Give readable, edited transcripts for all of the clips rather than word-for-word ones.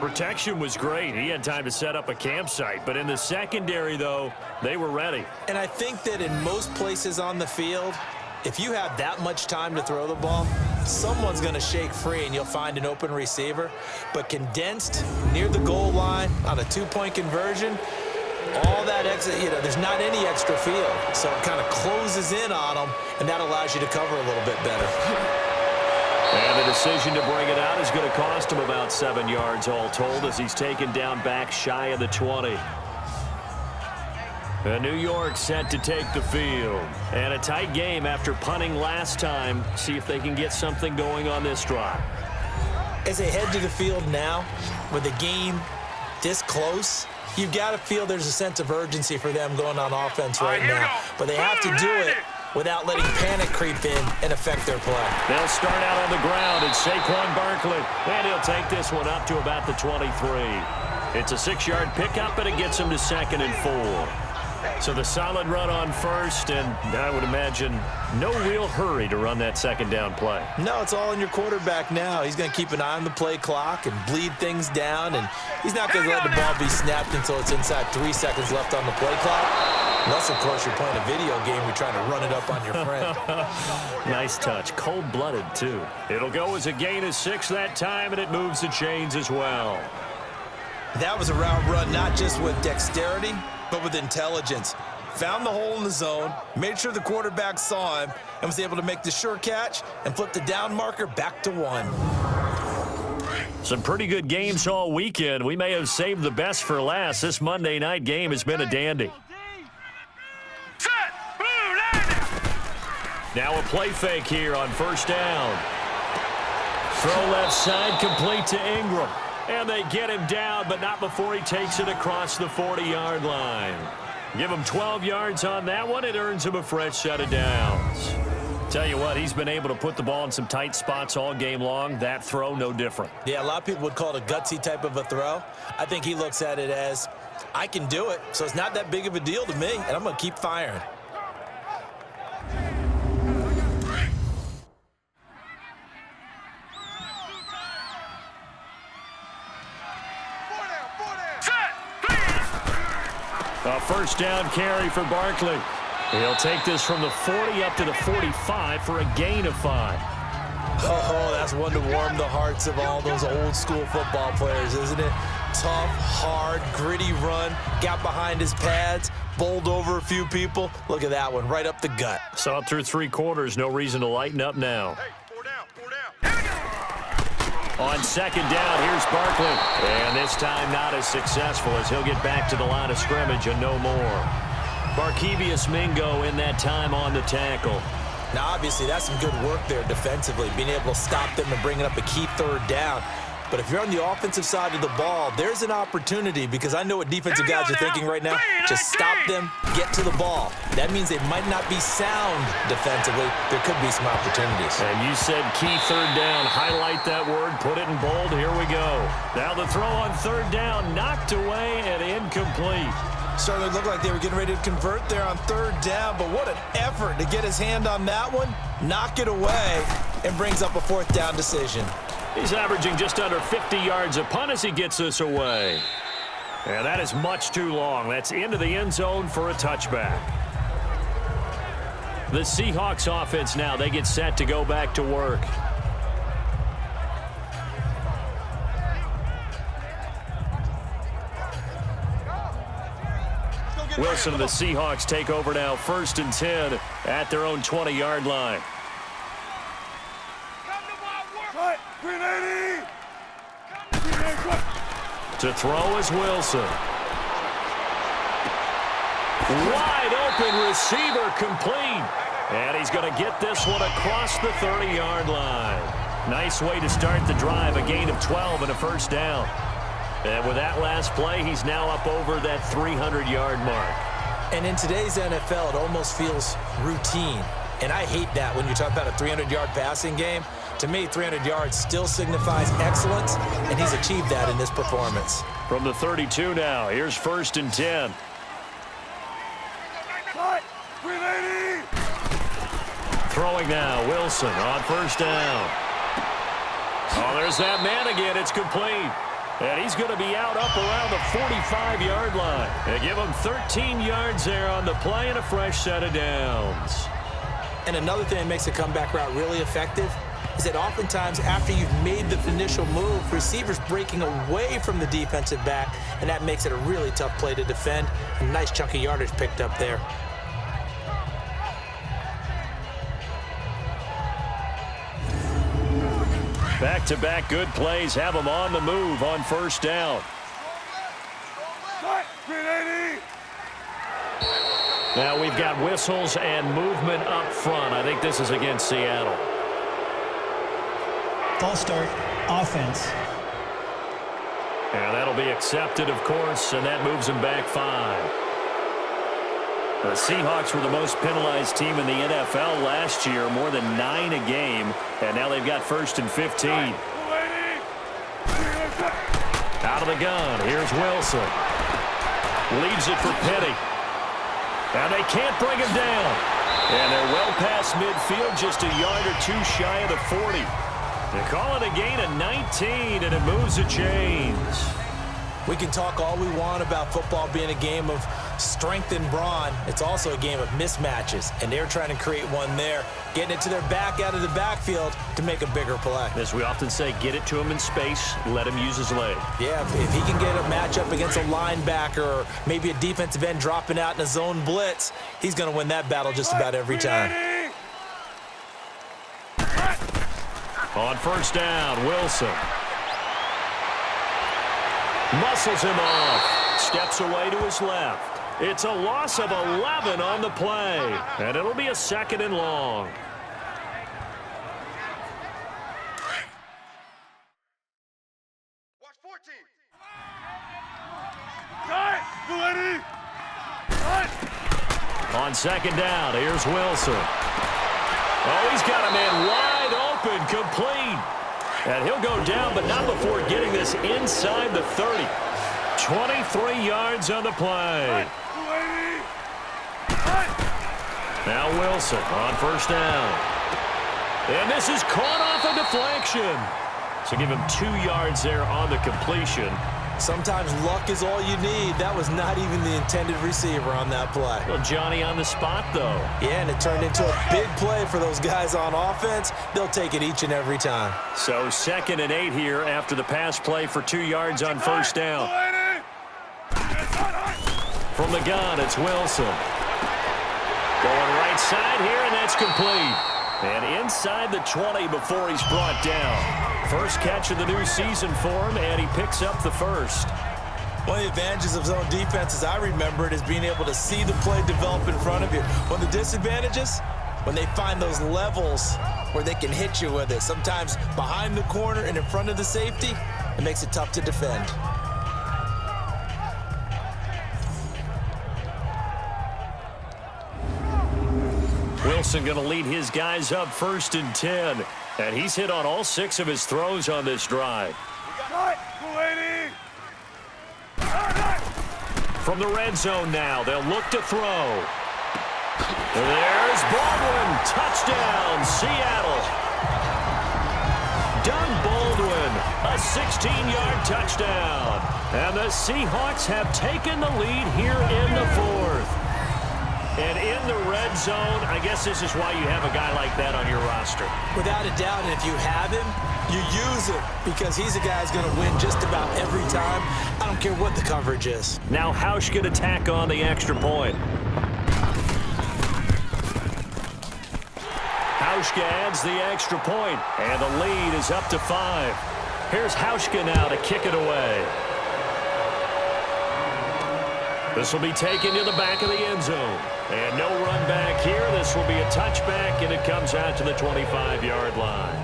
Protection was great. He had time to set up a campsite. But in the secondary, though, they were ready. And I think that in most places on the field, if you have that much time to throw the ball, someone's going to shake free and you'll find an open receiver. But condensed near the goal line on a two-point conversion, all that exit, there's not any extra field. So it kind of closes in on them, and that allows you to cover a little bit better. And the decision to bring it out is going to cost him about 7 yards all told as he's taken down back shy of the 20. New York set to take the field. And a tight game after punting last time. See if they can get something going on this drive. As they head to the field now, with the game this close, you've got to feel there's a sense of urgency for them going on offense right now. But they have to do it without letting panic creep in and affect their play. They'll start out on the ground, and Saquon Barkley. And he'll take this one up to about the 23. It's a 6-yard pickup, and it gets him to 2nd and 4. So the solid run on first, and I would imagine no real hurry to run that second down play. No, it's all in your quarterback now. He's going to keep an eye on the play clock and bleed things down, and he's not going to let the ball be snapped until it's inside 3 seconds left on the play clock. Unless, of course, you're playing a video game, you're trying to run it up on your friend. Nice touch. Cold-blooded, too. It'll go as a gain of 6 that time, and it moves the chains as well. That was a route run not just with dexterity, but with intelligence. Found the hole in the zone, made sure the quarterback saw him, and was able to make the sure catch and flip the down marker back to 1. Some pretty good games all weekend. We may have saved the best for last. This Monday night game has been a dandy. Now a play fake here on first down. Throw left side, complete to Ingram. And they get him down, but not before he takes it across the 40-yard line. Give him 12 yards on that one. It earns him a fresh set of downs. Tell you what, he's been able to put the ball in some tight spots all game long. That throw, no different. Yeah, a lot of people would call it a gutsy type of a throw. I think he looks at it as, I can do it, so it's not that big of a deal to me, and I'm going to keep firing. A first down carry for Barkley. He'll take this from the 40 up to the 45 for a gain of 5. Oh, that's one to warm the hearts of all those old school football players, isn't it? Tough, hard, gritty run, got behind his pads, bowled over a few people. Look at that one, right up the gut. Saw it through 3 quarters, no reason to lighten up now. On second down, here's Barkley. And this time not as successful as he'll get back to the line of scrimmage and no more. Barkevious Mingo in that time on the tackle. Now, obviously, that's some good work there defensively, being able to stop them and bringing up a key third down. But if you're on the offensive side of the ball, there's an opportunity, because I know what defensive guys are thinking right now. Just stop them, get to the ball. That means they might not be sound defensively. There could be some opportunities. And you said key third down. Highlight that word, put it in bold. Here we go. Now the throw on third down, knocked away and incomplete. Started to look like they were getting ready to convert there on third down, but what an effort to get his hand on that one, knock it away, and brings up a fourth down decision. He's averaging just under 50 yards a punt as he gets this away. And that is much too long. That's into the end zone for a touchback. The Seahawks offense now, they get set to go back to work. Wilson and the Seahawks take over now, 1st and 10 at their own 20-yard line. To throw is Wilson. Wide open receiver, complete. And he's going to get this one across the 30-yard line. Nice way to start the drive, a gain of 12 and a first down. And with that last play, he's now up over that 300-yard mark. And in today's NFL, it almost feels routine. And I hate that when you talk about a 300-yard passing game. To me, 300 yards still signifies excellence, and he's achieved that in this performance. From the 32 now, here's 1st and 10. Throwing now, Wilson on first down. Oh, there's that man again. It's complete. And he's going to be out up around the 45-yard line. They give him 13 yards there on the play and a fresh set of downs. And another thing that makes a comeback route really effective is that oftentimes after you've made the initial move, receivers breaking away from the defensive back, and that makes it a really tough play to defend. A nice chunk of yardage picked up there. Back-to-back good plays have them on the move on first down. Now we've got whistles and movement up front. I think this is against Seattle. False start, offense. And that'll be accepted, of course, and that moves them back 5. The Seahawks were the most penalized team in the NFL last year, more than 9 a game, and now they've got 1st and 15. Out of the gun, here's Wilson. Leaves it for Petty. And they can't bring him down. And they're well past midfield, just a yard or two shy of the 40. They call it a gain of 19, and it moves the chains. We can talk all we want about football being a game of strength and brawn. It's also a game of mismatches, and they're trying to create one there, getting it to their back out of the backfield to make a bigger play. As we often say, get it to him in space, let him use his leg. Yeah, if he can get a matchup against a linebacker or maybe a defensive end dropping out in a zone blitz, he's going to win that battle just about every time. On first down, Wilson. Muscles him off. Steps away to his left. It's a loss of 11 on the play. And it'll be a 2nd and long. Watch 14. On 2nd down, here's Wilson. Oh, he's got a man wide open, complete. And he'll go down, but not before getting this inside the 30. 23 yards on the play. Now Wilson on first down. And this is caught off a deflection. So give him 2 yards there on the completion. Sometimes luck is all you need. That was not even the intended receiver on that play. Well, Johnny on the spot, though. Yeah, and it turned into a big play for those guys on offense. They'll take it each and every time. So 2nd and 8 here after the pass play for 2 yards on first down. From the gun, it's Wilson. Going right side here, and that's complete. And inside the 20 before he's brought down. First catch of the new season for him, and he picks up the first. One of the advantages of zone defense, as I remember it, is being able to see the play develop in front of you. One of the disadvantages, when they find those levels where they can hit you with it, sometimes behind the corner and in front of the safety, it makes it tough to defend. Wilson going to lead his guys up 1st and 10. And he's hit on all 6 of his throws on this drive. From the red zone now, they'll look to throw. There's Baldwin. Touchdown, Seattle. Doug Baldwin, a 16-yard touchdown. And the Seahawks have taken the lead here in the 4th. And in the red zone, I guess this is why you have a guy like that on your roster. Without a doubt, and if you have him, you use him because he's a guy who's going to win just about every time. I don't care what the coverage is. Now Hausch can attack on the extra point. Hauschka adds the extra point, and the lead is up to 5. Here's Hauschka now to kick it away. This will be taken to the back of the end zone. And no run back here. This will be a touchback, and it comes out to the 25-yard line.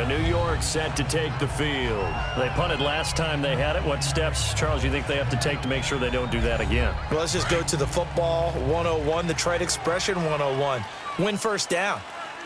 New York set to take the field. They punted last time they had it. What steps, Charles, you think they have to take to make sure they don't do that again? Well, let's just go to the football 101, the trite expression 101. Win first down.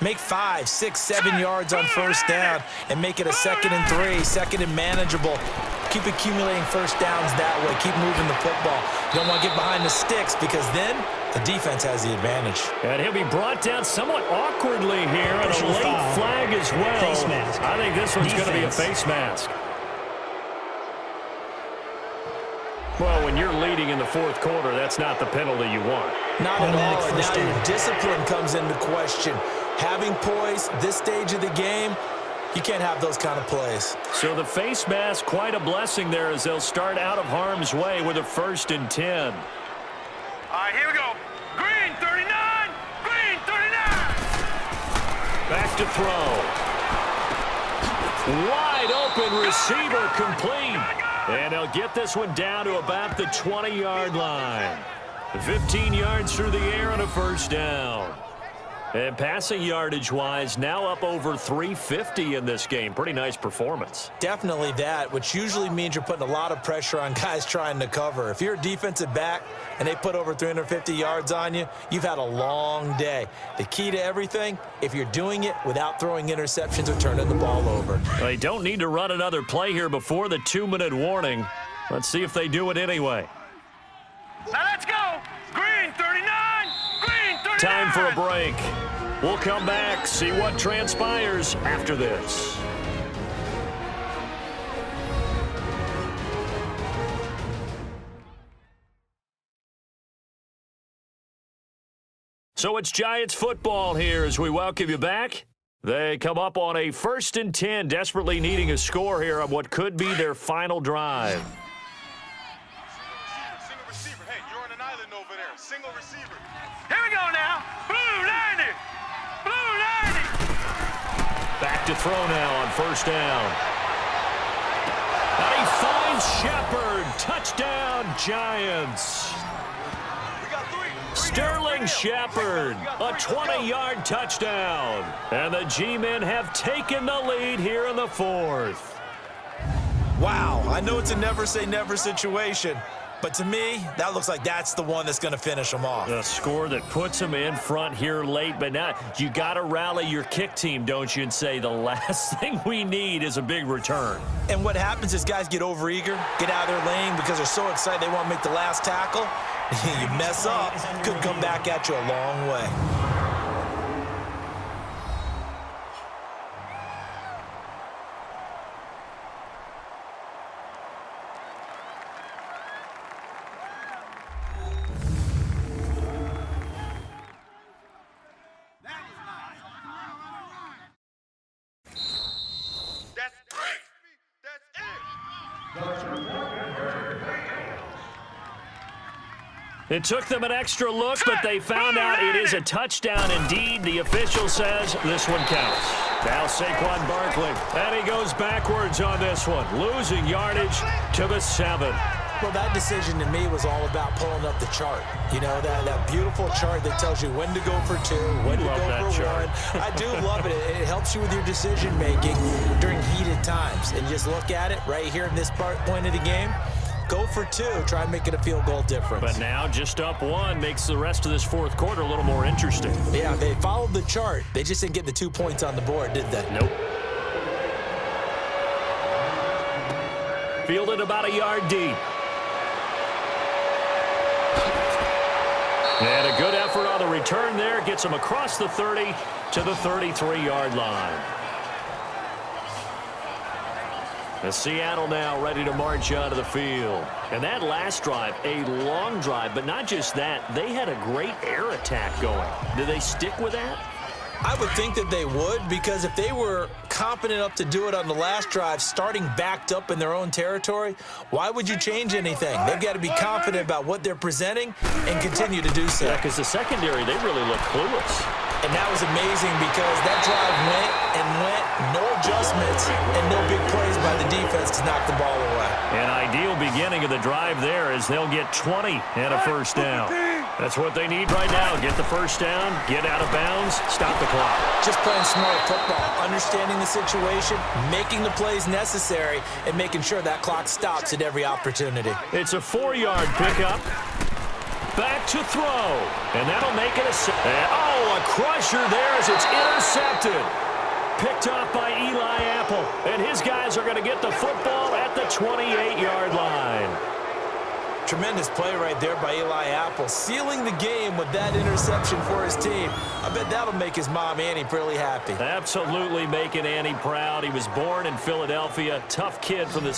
Make 5, 6, 7 yards on first down and make it a 2nd and 3, 2nd and manageable. Keep accumulating first downs that way. Keep moving the football. You don't want to get behind the sticks because then the defense has the advantage. And he'll be brought down somewhat awkwardly here, and a late flag as well. Face mask. I think this one's going to be a face mask. Well, when you're leading in the fourth quarter, that's not the penalty you want. Not at Automatic all. And first now your down. discipline comes into question. Having poise this stage of the game, you can't have those kind of plays. So the face mask, quite a blessing there as they'll start out of harm's way with a 1st and 10. All right, here we go. Green 39. Green 39. Back to throw. Wide open receiver complete. And they'll get this one down to about the 20-yard line. 15 yards through the air on a 1st down. And passing yardage-wise, now up over 350 in this game. Pretty nice performance. Definitely that, which usually means you're putting a lot of pressure on guys trying to cover. If you're a defensive back and they put over 350 yards on you, you've had a long day. The key to everything, if you're doing it without throwing interceptions or turning the ball over. They don't need to run another play here before the 2-minute warning. Let's see if they do it anyway. Now let's go. Green 39. Green 39. Time for a break. We'll come back, see what transpires after this. So it's Giants football here as we welcome you back. They come up on a 1st and 10, desperately needing a score here on what could be their final drive. Single receiver. Hey, you're on an island over there. Single receiver. Here we go now. Blue 90. Blue 90. Back to throw now on 1st down. And he finds Shepard. Touchdown, Giants. We got three. Sterling Shepard, a 20-yard touchdown. And the G-men have taken the lead here in the 4th. Wow, I know it's a never-say-never situation, but to me, that looks like that's the one that's going to finish them off. A score that puts them in front here late, but now you got to rally your kick team, don't you, and say the last thing we need is a big return. And what happens is guys get overeager, get out of their lane because they're so excited they want to make the last tackle. You mess up, could come back at you a long way. That's it. That's it. It took them an extra look, but they found out it is a touchdown indeed. The official says this one counts. Now Saquon Barkley, and he goes backwards on this one, losing yardage to the 7. Well, that decision to me was all about pulling up the chart. You know, that beautiful chart that tells you when to go for 2, when to Love go that for chart. 1. I do love it. It helps you with your decision-making during heated times. And just look at it right here in this point of the game. Go for 2. Try and make it a field goal difference. But now just up 1 makes the rest of this 4th quarter a little more interesting. Yeah, they followed the chart. They just didn't get the 2 points on the board, did they? Nope. Fielded about a yard deep. And a good effort on the return there. Gets him across the 30 to the 33-yard line. As Seattle now ready to march onto the field. And that last drive, a long drive, but not just that. They had a great air attack going. Do they stick with that? I would think that they would, because if they were confident enough to do it on the last drive, starting backed up in their own territory, why would you change anything? They've got to be confident about what they're presenting and continue to do so. Yeah, because the secondary, they really look clueless. And that was amazing because that drive went, no adjustments, and no big plays by the defense to knock the ball away. An ideal beginning of the drive there as they'll get 20 and a 1st down. That's what they need right now. Get the 1st down, get out of bounds, stop the clock. Just playing smart football, understanding the situation, making the plays necessary, and making sure that clock stops at every opportunity. It's a 4-yard pickup. Back to throw. And that'll make it a a crusher there as it's intercepted. Picked off by Eli Apple. And his guys are going to get the football at the 28-yard line. Tremendous play right there by Eli Apple, sealing the game with that interception for his team. I bet that'll make his mom, Annie, really happy. Absolutely making Annie proud. He was born in Philadelphia. Tough kid from the